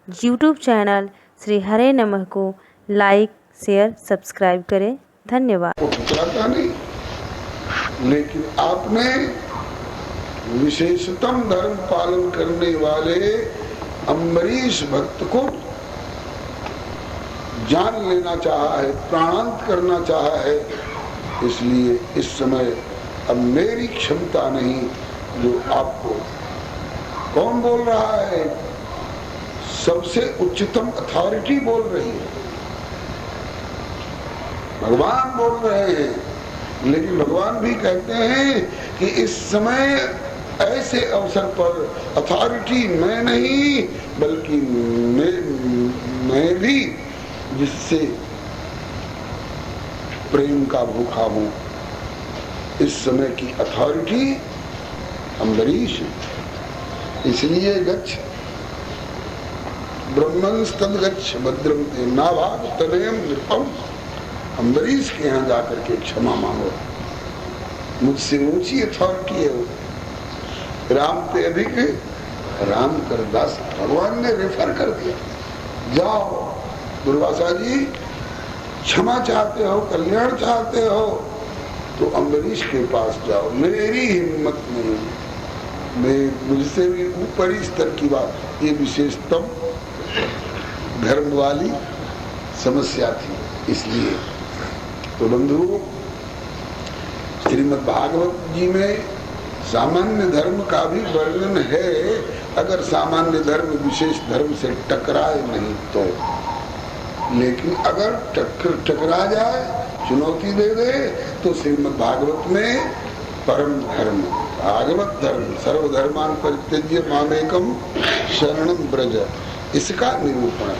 YouTube channel Shri हरे नमः को like, share, subscribe करें। धन्यवाद। ठुकराता नहीं, लेकिन आपने विशेषतम धर्म पालन करने वाले अम्बरीश भक्त को जान लेना चाहा है, प्राणांत करना चाहा है। इसलिए इस समय अब मेरी क्षमता नहीं, जो आपको कौन बोल रहा है, सबसे उच्चतम अथॉरिटी बोल रही है, भगवान बोल रहे हैं। लेकिन भगवान भी कहते हैं कि इस समय ऐसे अवसर पर अथॉरिटी मैं नहीं, बल्कि मैं भी जिससे प्रेम का भूखा हूं, इस समय की अथॉरिटी अम्बरीश है। इसलिए गच्छ ब्रह्मंस्तद गच्छ भद्रम ते नाभाग तनयम नृपम, अम्बरीश के यहाँ जाकर के क्षमा मांगो, मुझसे ऊंची अथॉरिटी है वो, राम पे अधिक राम कर दास। भगवान ने रेफर कर दिया, जाओ दुर्वासा जी, क्षमा चाहते हो, कल्याण चाहते हो तो अम्बरीश के पास जाओ। मेरी हिम्मत नहीं, मैं मुझसे भी ऊपरी स्तर की बात, ये विशेषतम धर्म वाली समस्या थी। इसलिए तो बंधु, श्रीमद् भागवत जी में सामान्य धर्म का भी वर्णन है, अगर सामान्य धर्म विशेष धर्म से टकराए नहीं तो। लेकिन अगर टकरा जाए, चुनौती दे दे, तो श्रीमद् भागवत में परम धर्म, भागवत धर्म, सर्वधर्मान परित्यज्य मामेकम शरणम ब्रज, इसका निरूपण है।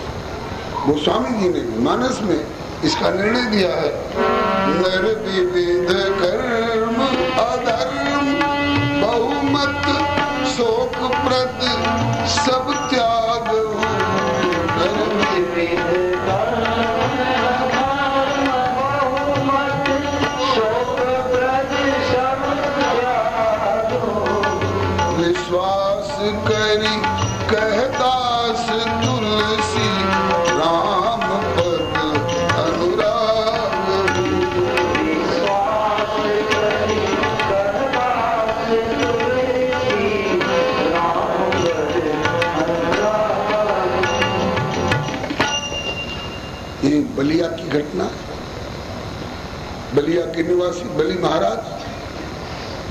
गोस्वामी जी ने मानस में इसका निर्णय दिया है, निर्विविध कर्म अधर्म बहुमत शोक प्रद सब त्याग, विश्वास करी कहदास तुलसी राम पद अनुराग, विश्वास करी कहदास तुलसी राम पद अनुराग। ये बलिया की घटना, बलिया के निवासी बलि महाराज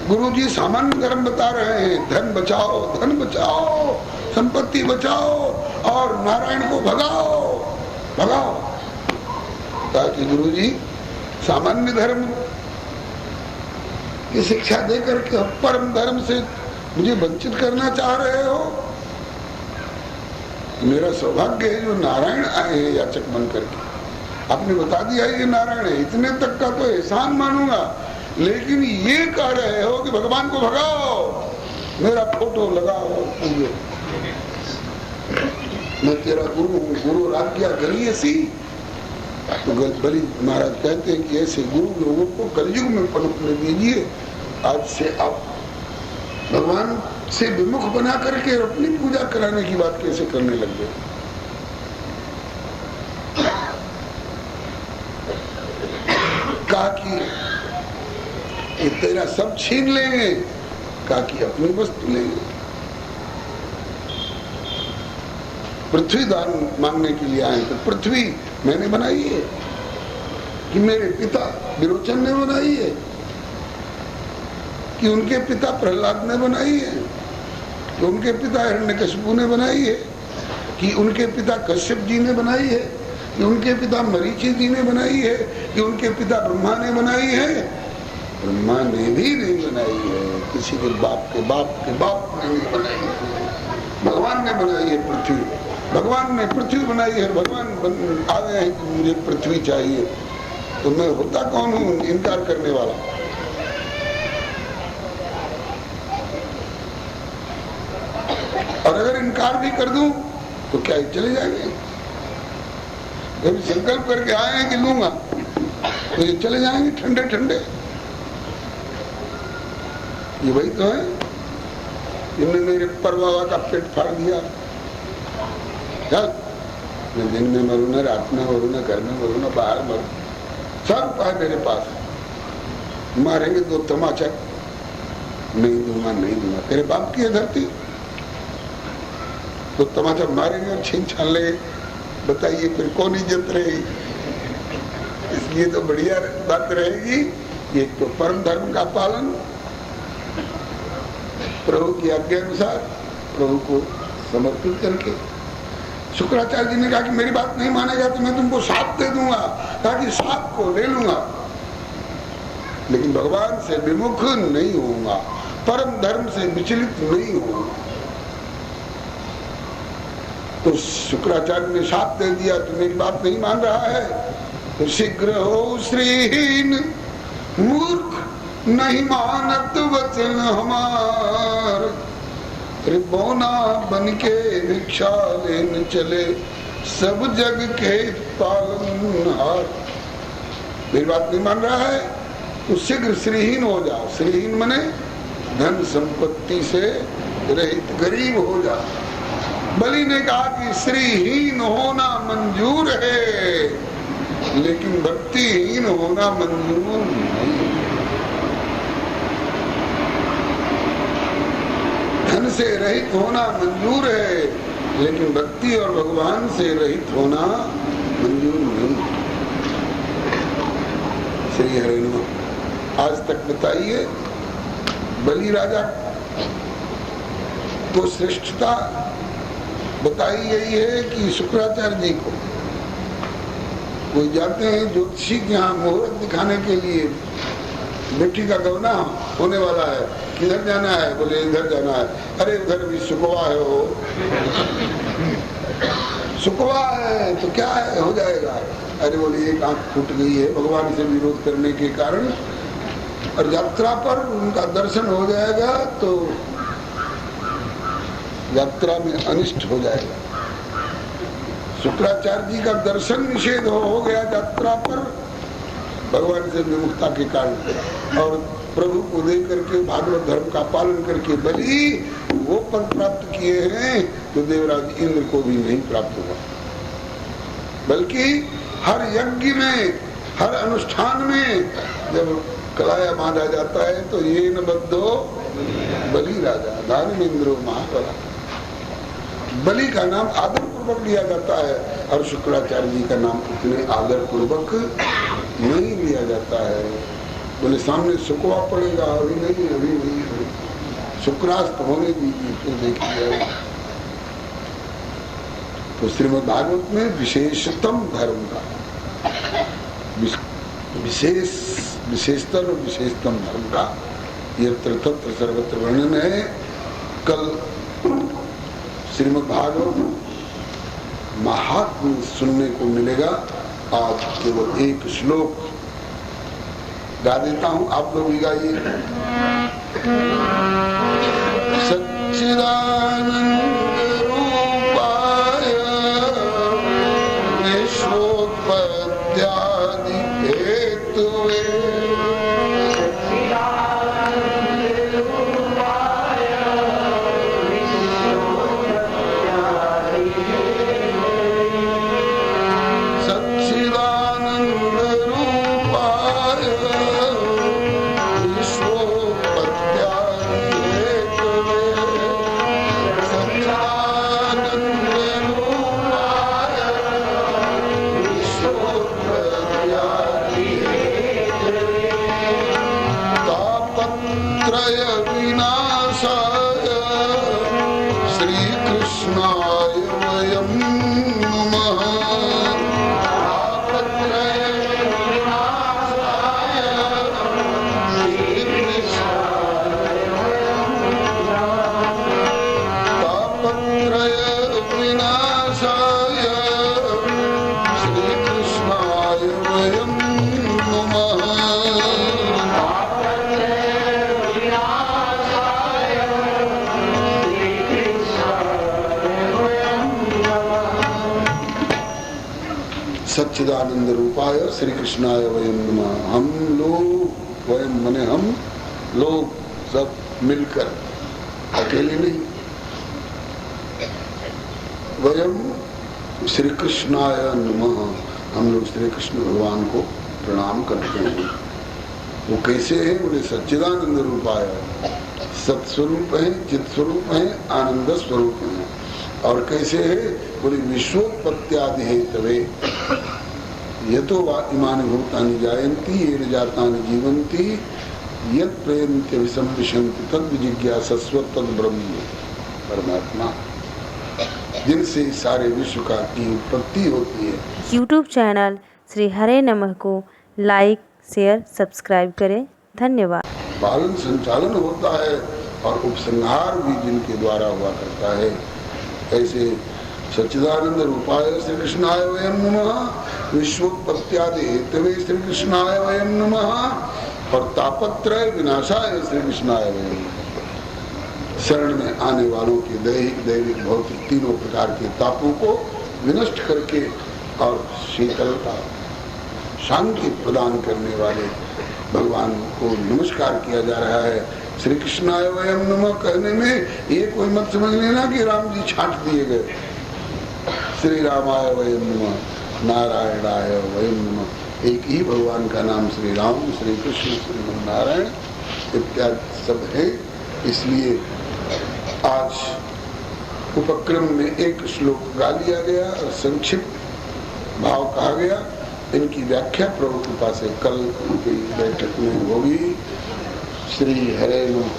गुरुजी सामान्य धर्म बता रहे हैं, धन बचाओ, धन बचाओ, संपत्ति बचाओ और नारायण को भगाओ, भगाओ। ताकि गुरुजी सामान्य धर्म की शिक्षा देकर के परम धर्म से मुझे वंचित करना चाह रहे हो। मेरा सौभाग्य है जो नारायण आए हैं याचक बन करके, आपने बता दिया ये नारायण है, इतने तक का तो एहसान मानूंगा। लेकिन ये कह रहे हो कि भगवान को भगाओ, मेरा फोटो लगाओ, मैं तेरा गुरु हूँ, गुरु आज्ञा करी ऐसी। तो बलि महाराज कहते हैं कि ऐसे गुरु लोगों को कलयुग में पनपने दीजिए। आज से आप भगवान से विमुख बना करके अपनी पूजा कराने की बात कैसे करने लग गए। कहा कि ये तेरा सब छीन लेंगे, कहा कि अपनी वस्तु लेंगे। पृथ्वी दान मांगने के लिए आए, तो पृथ्वी मैंने बनाई है कि मेरे पिता विरोचन ने बनाई है, कि उनके पिता प्रहलाद ने बनाई है, कि उनके पिता हिरण्यकशिपु ने बनाई है, कि उनके पिता कश्यप जी ने बनाई है, कि उनके पिता मरीचि जी ने बनाई है, कि उनके पिता ब्रह्मा ने बनाई है। ब्रह्मा ने भी नहीं बनाई है, किसी के बाप ने नहीं बनाई है, भगवान ने बनाई है पृथ्वी। भगवान ने पृथ्वी बनाई है, भगवान आ गए हैं कि मुझे पृथ्वी चाहिए, तो मैं होता कौन हूँ इनकार करने वाला। और अगर इनकार भी कर दूं तो क्या ये चले जाएंगे? जब संकल्प करके आए हैं कि लूंगा, तो ये चले जाएंगे ठंडे ठंडे। ये वही तो है, इन्होंने मेरे परवावा का पेट फाड़ दिया, चल, मैं दिन में मरू ना, रात में मरू ना, घर में मरू ना, बाहर मरू, सब उपाय मेरे पास है। मारेंगे 2 तमाचा, नहीं दूंगा, नहीं दूंगा। तेरे बाप की है धरती, तो तमाचा मारेंगे और छीन छान लेंगे, बताइए फिर कौन इज्जत रहेगी? इसलिए तो बढ़िया बात रहेगी, एक तो परम धर्म का पालन, प्रभु की आज्ञा अनुसार प्रभु को समर्पित करके। शुक्राचार्य जी ने कहा कि मेरी बात नहीं मानेगा तो मैं तुमको शाप दे दूंगा, ताकि शाप को ले लूंगा, लेकिन भगवान से विमुख नहीं होऊंगा, परम धर्म से विचलित नहीं होऊंगा। तो शुक्राचार्य ने शाप दे दिया, तो मेरी बात नहीं मान रहा है तो शीघ्र हो श्रीहीन, मूर्ख नहीं मानत वचन हमार, त्रिभुवना बन के भिक्षा लेने चले, सब जग के पालनहार। मेरी बात नहीं मान रहा है तो शीघ्र श्रीहीन हो जाओ। श्रीहीन माने धन संपत्ति से रहित, गरीब हो जाओ। बलि ने कहा कि श्रीहीन होना मंजूर है, लेकिन भक्तिहीन होना मंजूर नहीं। धन से रहित होना मंजूर है, लेकिन भक्ति और भगवान से रहित होना मंजूर नहीं। श्री हरि नमः। आज तक बताइए, बलि राजा को श्रेष्ठता बताई गई है कि शुक्राचार्य जी को। कोई जाते हैं ज्योतिषी के यहाँ मुहूर्त दिखाने के लिए, बेटी का गवना होने वाला है, किधर जाना है? बोले इधर जाना है। अरे उधर भी सुकवा है, वो सुकवा है तो क्या है, हो जाएगा। अरे बोले एक आंख फूट गई है भगवान से विरोध करने के कारण, और यात्रा पर उनका दर्शन हो जाएगा तो यात्रा में अनिष्ट हो जाएगा। शुक्राचार्य जी का दर्शन निषेध हो गया यात्रा पर भगवान से विमुखता के कारण, और प्रभु को दे करके भागवत धर्म का पालन करके बलि वो पद प्राप्त किए हैं तो देवराज इंद्र को भी नहीं प्राप्त हुआ। बल्कि हर यज्ञ में, हर अनुष्ठान में जब कलाया बांधा जाता है तो ये न बद्धो बलि राजा धर्मेंद्रो महाबला। बलि का नाम आदर पूर्वक लिया जाता है, और शुक्राचार्य जी का नाम उतने आदर पूर्वक नहीं लिया जाता है। बोले सामने सुकवा पड़ेगा, अभी नहीं, अभी नहीं, शुक्रास्त होने दीजिए तो देखिए। तो श्रीमद् भागवत में विशेषतम धर्म का, विशेषतर और विशेषतम धर्म का यत्र तत्र सर्वत्र वर्णन है। कल श्रीमद् भागवत महात्म्य सुनने को मिलेगा। आज केवल एक श्लोक गा देता हूं, आप लोग भी गाइए। सच्चिदानंद रूपाय विश्वोत्पत्त्यादि हेतुवे सच्चिदानंद रूपाय श्री कृष्णाय वयम नमः। हम लोग, वयम मने हम लोग सब मिलकर, अकेले नहीं, वयम श्री कृष्णाय नमः। हम लोग श्री कृष्ण भगवान को प्रणाम करते हैं। वो कैसे है? बोले सच्चिदानंद रूपाय, सत्स्वरूप है, चित स्वरूप है, आनंद स्वरूप है। और कैसे है? बोले विश्वोत्पत्त्यादि हेतवे यतो वा इमानि भूतानि जायन्ति येन जातानि जीवन्ति यत् प्रयन्ति विसंविशन्ति तद् विजिज्ञासस्व तद् ब्रह्म। परमात्मा जिनसे सारे विश्व का की उत्पत्ति होती है। यूट्यूब चैनल श्री हरे नमः को लाइक शेयर सब्सक्राइब करें। धन्यवाद। पालन संचालन होता है और उपसंहार भी जिनके द्वारा हुआ करता है। ऐसे सच्चिदानंद रूपाय श्री कृष्णाय वयं नमः, विश्वोत्पत्त्यादि हेतवे श्री कृष्णाय वयं नमः और तापत्रय विनाशाय श्री कृष्णाय वयं नमः। शरण में आने वालों के दैहिक दैविक भौतिक तीनों प्रकार के तापों को विनष्ट करके और शीतलता शांति प्रदान करने वाले भगवान को नमस्कार किया जा रहा है। श्री कृष्णाय वयं नमः कहने में ये कोई मत समझ लेना कि राम जी छांट दिए गए। श्री रामाय वयं नमः, नारायणाय वयं नमः। एक ही भगवान का नाम श्री राम, श्री कृष्ण, श्री नारायण इत्यादि सब है। इसलिए आज उपक्रम में एक श्लोक गा लिया गया और संक्षिप्त भाव कहा गया। इनकी व्याख्या प्रभु कृपा से कल की बैठक में होगी। श्री हरे नमः।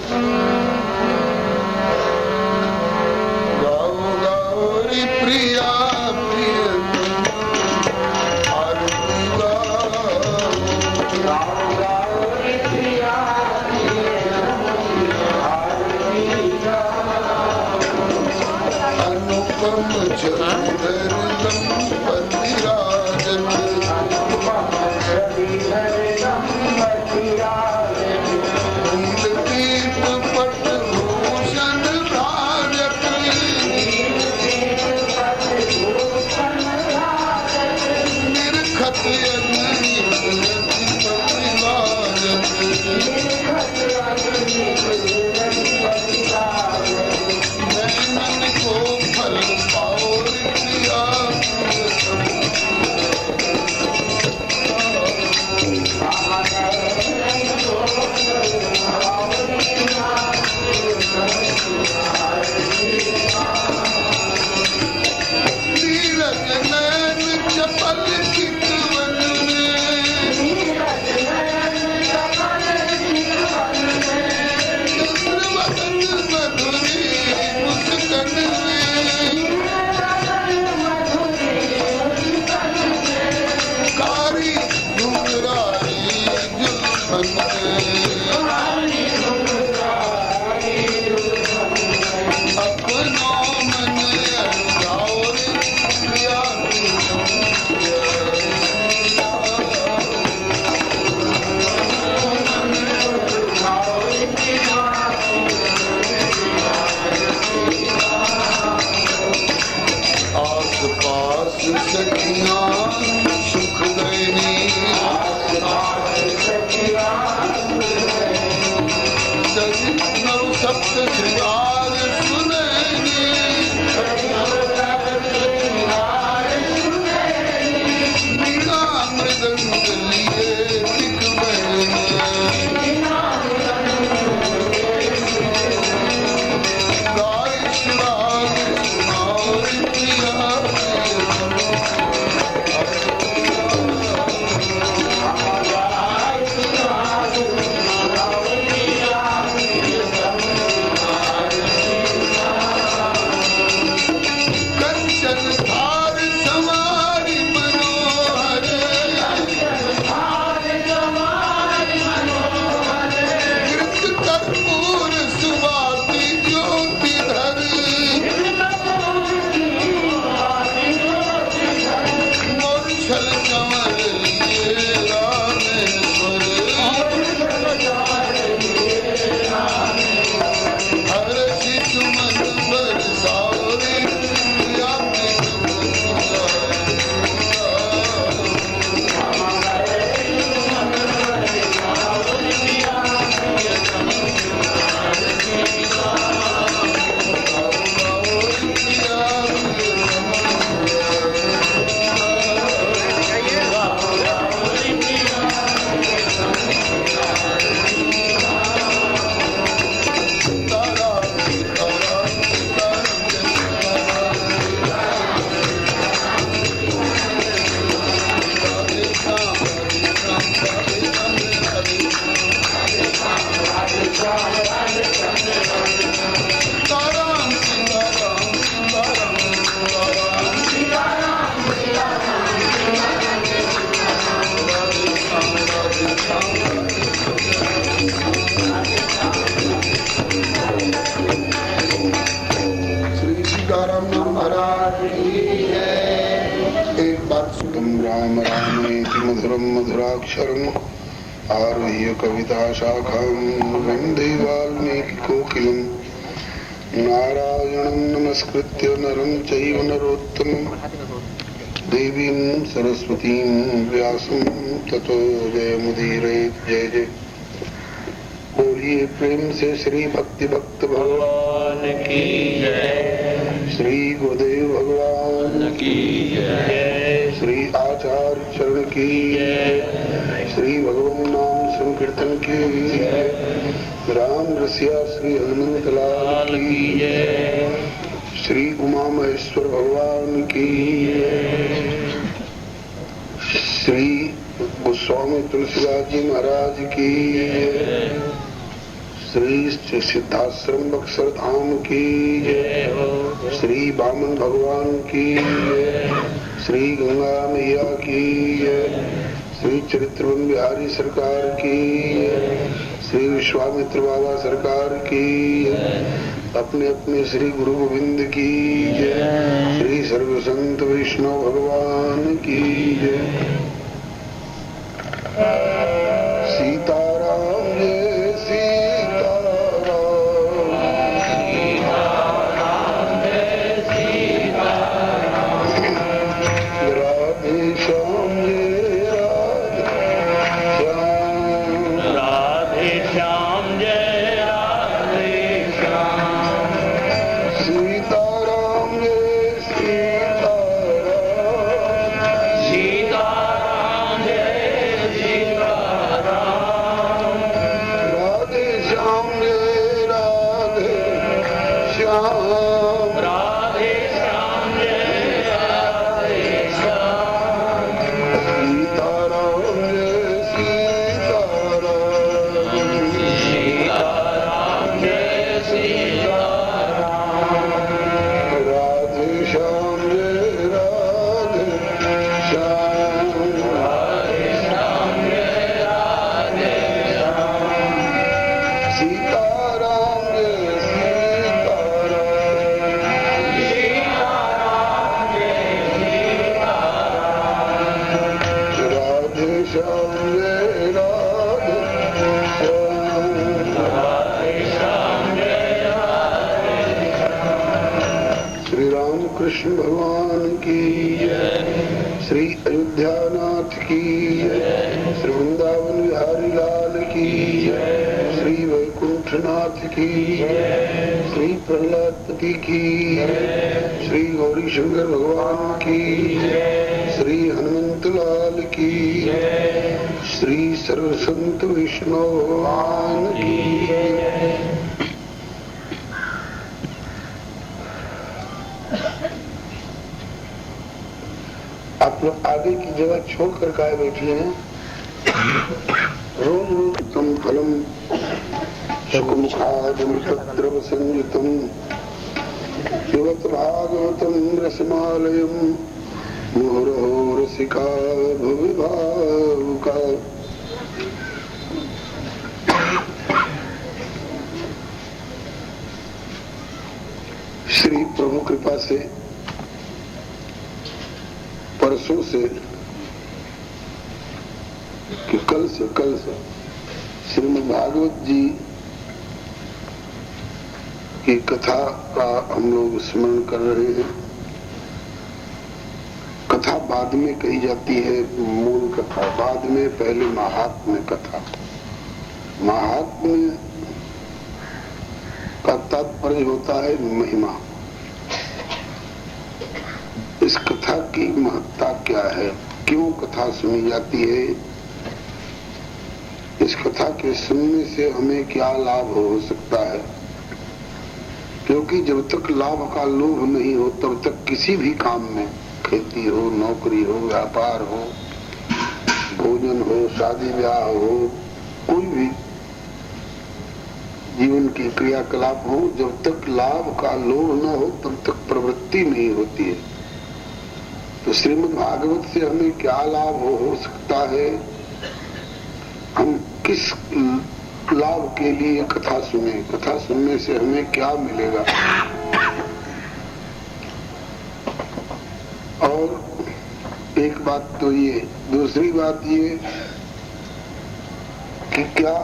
गाओ गाओ रे प्रिया प्रिय आरती गाओ गाओ रे प्रिया अनुपम चंद्र दंपति राजन नीलतीर्थ पट भूषण धारक निरखत मन को फल पाओ प्रिया नीरज नैन चपल चितवन चंद्रवदन मधुरी मुस्कन कारी घुंघरारी जुल्फन अपनो मन जाओ रे प्रिया आस पास सखियां सुख देनी नव सप्त श्रृंगार सुनैनी वीणा मृदंग लिए दिख बहनी गाय सुराग सुनार प्रिया राम रामेति मधुरम मधुराक्षरम आरुह्य कविताशाखां वन्दे वाल्मीकिकोकिलं नारायणं नमस्कृत्य नरं चैव नरोत्तमं देवीं सरस्वतीं व्यासं ततो जयमुदीरयेत्। जय जय बोलिए प्रेम से श्री भक्ति भक्त भगवान की जय, श्री गुरुदेव भगवान की जय, श्री आचार्य चरण की जय, श्री भगवान नाम संकीर्तन की जय, राम रसिया श्री हनुमंत लाल की जय, श्री उमा महेश्वर भगवान की जय, श्री गोस्वामी तुलसीदास जी महाराज की जय, श्री सिद्धाश्रम बक्सर धाम की जय, श्री बामन भगवान की जय, श्री गंगा मैया की जय, श्री चरित्रवन बिहारी सरकार की जय, श्री विश्वामित्र बाबा सरकार की जय, अपने अपने श्री गुरु गोविंद की जय, श्री सर्व संत वैष्णव भगवान की जय। सीताराम जय सीताराम, सीताराम जय सीताराम, राधे श्याम जय राधे श्याम, राधे श्याम जय राधे श्याम, सीताराम जय सीताराम, सीताराम जय सीताराम, राधे श्याम जय राधे श्याम, राधे श्याम जय राधे श्याम, सीताराम जय सीताराम, सीताराम जय सीताराम, राधे श्याम जय राधे श्याम, राधे श्याम जय राधे श्याम, सीताराम जय सीताराम, सीताराम जय सीताराम, राधे श्याम जय राधे श्याम, राधे श्याम जय राधे श्याम। श्री राम कृष्ण भगवान की जय, श्री अयोध्यानाथ की जय, श्री वृंदावन बिहारी लाल की जय, श्री वैकुंठनाथ की जय, श्री प्रहलादपति की जय, श्री गौरी शंकर भगवान की जय, श्री हनुमंत लाल की जय, श्री सर्व संत विष्णु भगवान की जय। आप लोग आगे की जगह छोड़कर काहे बैठे हैं? रोज रोज तम फलम सुखमुखादम तद्रव संयुतम युवत भागवतम रसमालयम मुहुरहो रसिका भुवि भावुका। श्री प्रभु कृपा से परसों से कि कल से श्रीमद् भागवत जी की कथा का हम लोग स्मरण कर रहे हैं। कथा बाद में कही जाती है, मूल कथा बाद में, पहले महात्म्य कथा। महात्म्य का तात्पर्य होता है महिमा। इस कथा की महत्ता क्या है, क्यों कथा सुनी जाती है, इस कथा के सुनने से हमें क्या लाभ हो सकता है। क्योंकि जब तक लाभ का लोभ नहीं हो तब तक किसी भी काम में, खेती हो, नौकरी हो, व्यापार हो, भोजन हो, शादी ब्याह हो, कोई भी जीवन की क्रियाकलाप हो, जब तक लाभ का लोभ न हो तब तक प्रवृत्ति नहीं होती है। तो श्रीमद् भागवत से हमें क्या लाभ हो सकता है, हम किस लाभ के लिए कथा सुने, कथा सुनने से हमें क्या मिलेगा। और एक बात तो ये, दूसरी बात ये कि क्या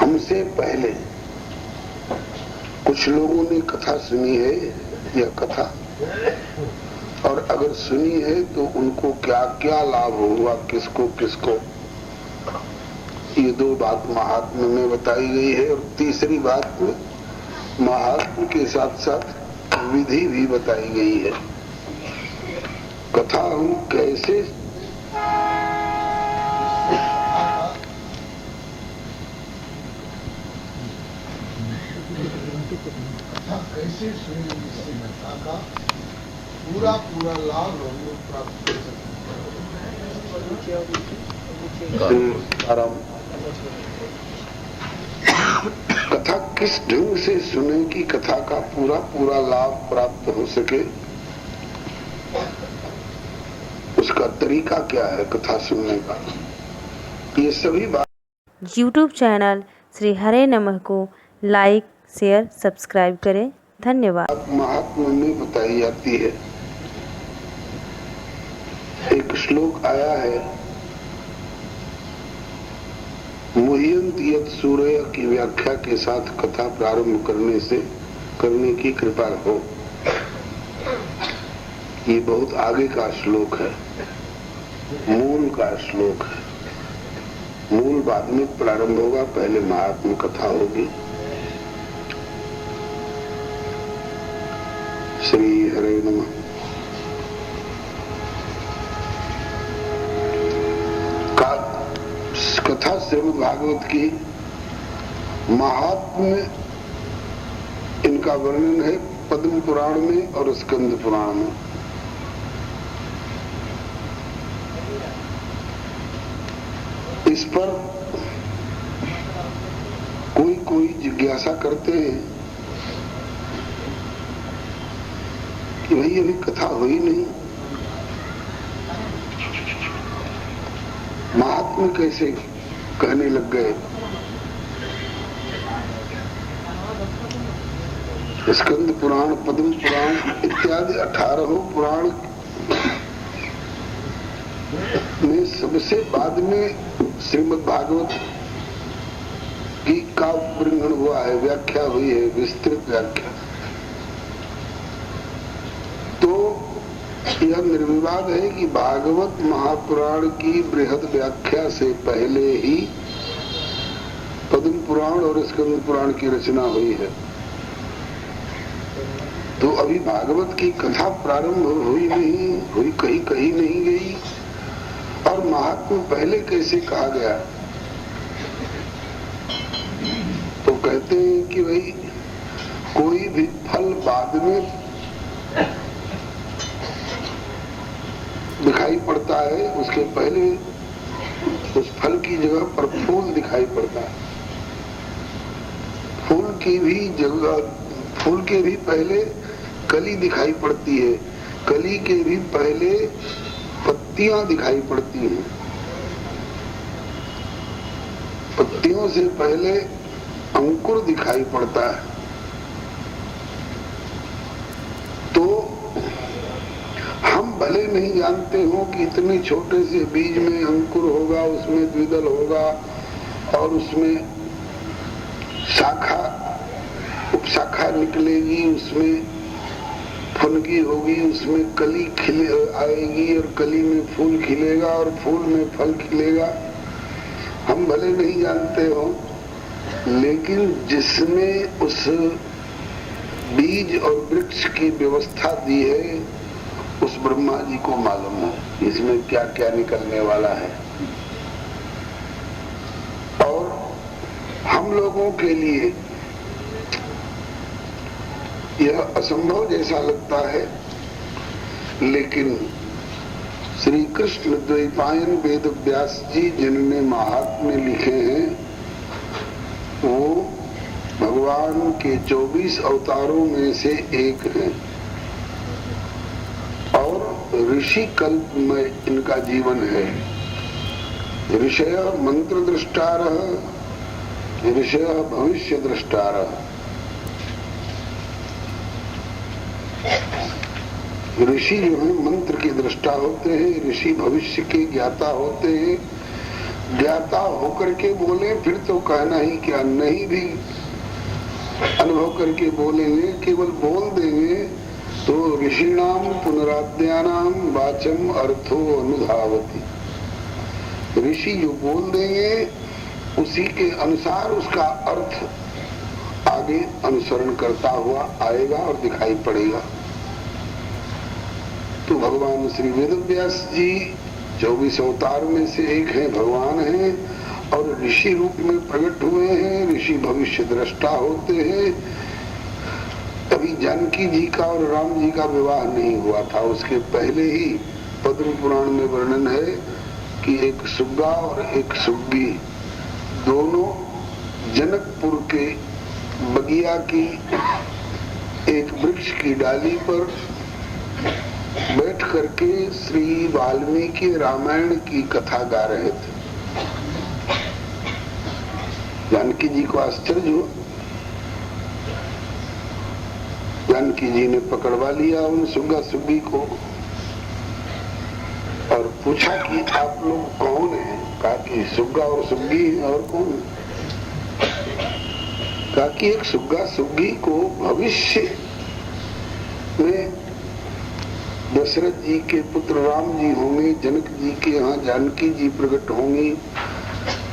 हमसे पहले कुछ लोगों ने कथा सुनी है या कथा, और अगर सुनी है तो उनको क्या क्या लाभ हुआ, किसको किसको। ये दो बात महात्म्य में बताई गई है। और तीसरी बात में महात्म्य के साथ साथ विधि भी बताई गई है। कथा हम कैसे सुनी, इससे कथा का पूरा पूरा लाभ हम लोग प्राप्त कर आराम। कथा किस ढंग से सुने कि कथा का पूरा पूरा लाभ प्राप्त हो सके, उसका तरीका क्या है कथा सुनने का, ये सभी बात YouTube चैनल श्री हरे नमः को लाइक शेयर सब्सक्राइब करें। धन्यवाद। महात्मा में बताई जाती है। एक श्लोक आया है, मुह्यंत यत् सूर्य की व्याख्या के साथ कथा प्रारंभ करने की कृपा हो। ये बहुत आगे का श्लोक है, मूल का श्लोक है। मूल बाद में प्रारंभ होगा, पहले महात्मा कथा होगी। श्री हरे नमः। कथा श्रीमद् भागवत की महात्म्य, इनका वर्णन है पद्म पुराण में और स्कंद पुराण में। इस पर कोई जिज्ञासा करते हैं कि भाई अभी कथा हुई नहीं, महात्मा कैसे कहने लग गए। स्कंद पुराण, पद्म पुराण इत्यादि 18 पुराण में सबसे बाद में श्रीमद् भागवत की काव्य वर्णन हुआ है, व्याख्या हुई है, विस्तृत व्याख्या। तो यह निर्विवाद है कि भागवत महापुराण की बृहद व्याख्या से पहले ही पद्म पुराण और स्कंद पुराण की रचना हुई है। तो अभी भागवत की कथा प्रारंभ हुई नहीं, हुई कहीं नहीं गई, और महात्मा पहले कैसे कहा गया। तो कहते हैं कि भाई कोई भी फल बाद में दिखाई पड़ता है, उसके पहले उस फल की जगह पर फूल दिखाई पड़ता है। फूल के भी पहले कली दिखाई पड़ती है, कली के भी पहले पत्तियां दिखाई पड़ती हैं, पत्तियों से पहले अंकुर दिखाई पड़ता है। तो हम भले नहीं जानते हो कि इतने छोटे से बीज में अंकुर होगा, उसमें द्विदल होगा और उसमें शाखा उपशाखा निकलेगी, उसमें फुनगी होगी, उसमें कली खिले आएगी और कली में फूल खिलेगा और फूल में फल खिलेगा। हम भले नहीं जानते हो, लेकिन जिसने उस बीज और वृक्ष की व्यवस्था दी है उस ब्रह्मा जी को मालूम है इसमें क्या क्या निकलने वाला है। और हम लोगों के लिए यह असंभव जैसा लगता है, लेकिन श्री कृष्ण द्वैपायन वेद व्यास जी जिन्होंने महात्म्य लिखे हैं, वो भगवान के 24 अवतारों में से एक हैं और ऋषि कल्प में इनका जीवन है। ऋषय मंत्र दृष्टारः, ऋषय भविष्य दृष्टारः। ऋषि जो है मंत्र के दृष्टा होते हैं, ऋषि भविष्य के ज्ञाता होते हैं। ज्ञाता होकर के बोले फिर तो कहना ही क्या, नहीं भी अनुभव करके बोलेंगे, केवल बोल देंगे तो ऋषिणाम पुनराद्यानाम वाचम अर्थो अनुधावती। ऋषि जो बोल देंगे उसी के अनुसार उसका अर्थ आगे अनुसरण करता हुआ आएगा और दिखाई पड़ेगा। तो भगवान श्री वेदव्यास जी 24 अवतार में से एक है, भगवान हैं और ऋषि रूप में प्रकट हुए हैं। ऋषि भविष्य दृष्टा होते हैं। अभी जानकी जी का और राम जी का विवाह नहीं हुआ था, उसके पहले ही पद्म पुराण में वर्णन है कि एक सुग्गा और एक सुग्गी दोनों जनकपुर के बगिया की एक वृक्ष की डाली पर बैठ करके श्री वाल्मीकि रामायण की कथा गा रहे थे। जानकी जी को आश्चर्य हुआ। जानकी जी ने पकड़वा लिया उन सुग्गा सुग्गी को और पूछा कि आप लोग कौन हैं? कहा कि सुग्गा और सुग्गी हैं, और कौन है? कहा कि एक सुग्गा सुग्गी को भविष्य में दशरथ जी के पुत्र राम जी होंगे, जनक जी के यहाँ जानकी जी प्रकट होंगी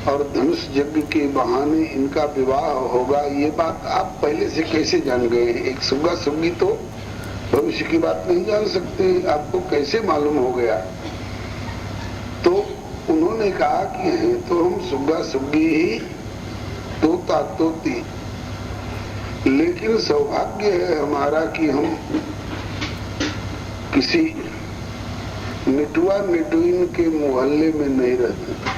और धनुष यज्ञ के बहाने इनका विवाह होगा। ये बात आप पहले से कैसे जान गए? एक सुग्गा सुग्गी तो भविष्य की बात नहीं जान सकते, आपको कैसे मालूम हो गया? तो उन्होंने कहा कि हैं तो हम सुग्गा सुग्गी ही, तोता तोती, लेकिन सौभाग्य है हमारा कि हम किसी निटुआ निटुइन के मोहल्ले में नहीं रहते।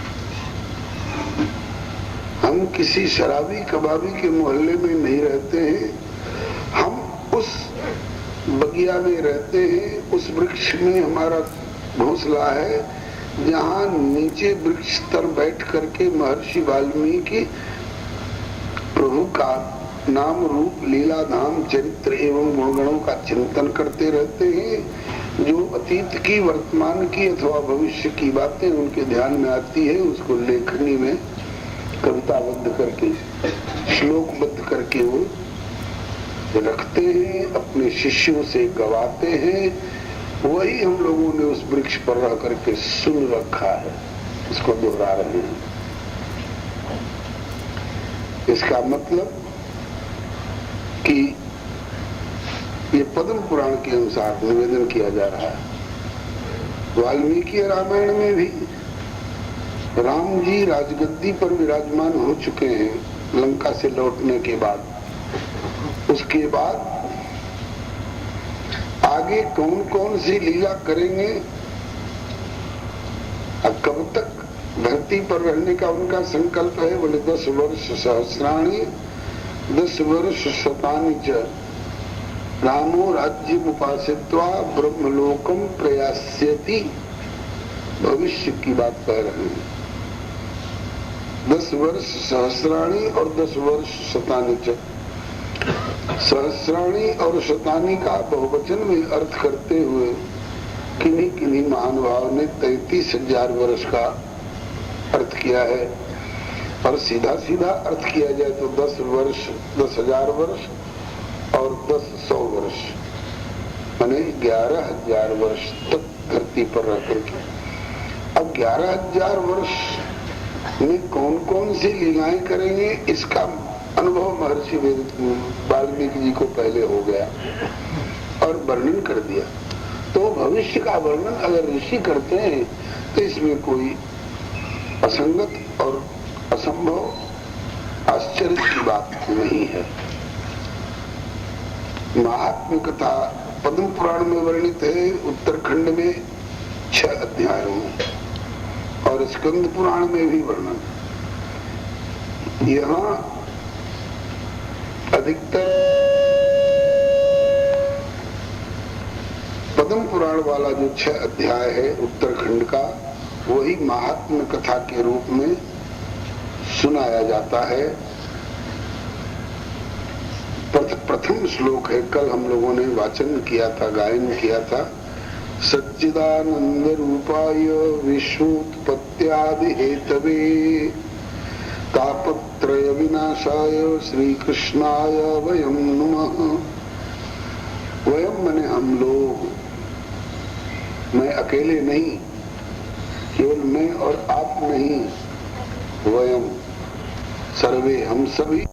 हम किसी शराबी कबाबी के मोहल्ले में नहीं रहते हैं। हम उस बगिया में रहते हैं, उस वृक्ष में हमारा घोंसला है जहाँ नीचे वृक्ष तर बैठ करके महर्षि वाल्मीकि प्रभु का नाम रूप लीला धाम चरित्र एवं गुणगणों का चिंतन करते रहते हैं। जो अतीत की, वर्तमान की अथवा भविष्य की बातें उनके ध्यान में आती है उसको लेखनी में कविताबद्ध करके, श्लोकबद्ध करके वो रखते हैं, अपने शिष्यों से गवाते हैं। वही हम लोगों ने उस वृक्ष पर रह करके सुन रखा है, उसको दोहरा रहे हैं। इसका मतलब कि ये पद्म पुराण के अनुसार निवेदन किया जा रहा है। वाल्मीकि रामायण में भी राम जी राजगद्दी पर विराजमान हो चुके हैं लंका से लौटने के बाद। उसके बाद आगे कौन कौन सी लीला करेंगे, अब कब तक धरती पर रहने का उनका संकल्प है? बोले 10 वर्ष सहस्राणि 10 वर्ष शतानि च रामो राज्यम उपासित्वा ब्रह्मलोकम प्रयास्यति। भविष्य की बात कह रहे हैं। 10 वर्ष सहस्राणि और 10 वर्ष शतानि च। सहस्राणि और शतानि का बहुवचन में अर्थ करते हुए किन्हीं किन्हीं महानुभाव ने 33,000 वर्ष का अर्थ किया है, और सीधा सीधा अर्थ किया जाए तो 10 वर्ष 10,000 वर्ष और 10,100 वर्ष, माने 11,000 वर्ष तक धरती पर रह करके। अब 11,000 वर्ष में कौन कौन सी लीलाएं करेंगे, इसका अनुभव महर्षि वाल्मीकि जी को पहले हो गया और वर्णन कर दिया। तो भविष्य का वर्णन अगर ऋषि करते हैं तो इसमें कोई असंगत और असंभव आश्चर्य की बात नहीं है। महात्म्य कथा पद्म पुराण में वर्णित है, उत्तरखंड में 6 अध्यायों में, और स्कंद पुराण में भी वर्णन। यहाँ अधिकतर पद्म पुराण वाला जो 6 अध्याय है उत्तरखंड का, वही महात्म्य कथा के रूप में सुनाया जाता है। प्रथम श्लोक है, कल हम लोगों ने वाचन किया था, गायन किया था। सच्चिदानंद रूपाय विश्वोत्पत्त्यादि हेतवे तापत्रय विनाशाय श्री कृष्णाय वयम नमः। वयम मने हम लोग, मैं अकेले नहीं, केवल मैं और आप नहीं, वयम सर्वे हम सभी।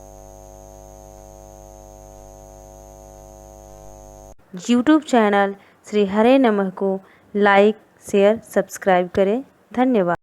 यूट्यूब चैनल श्री हरे नमः को लाइक शेयर सब्सक्राइब करें। धन्यवाद।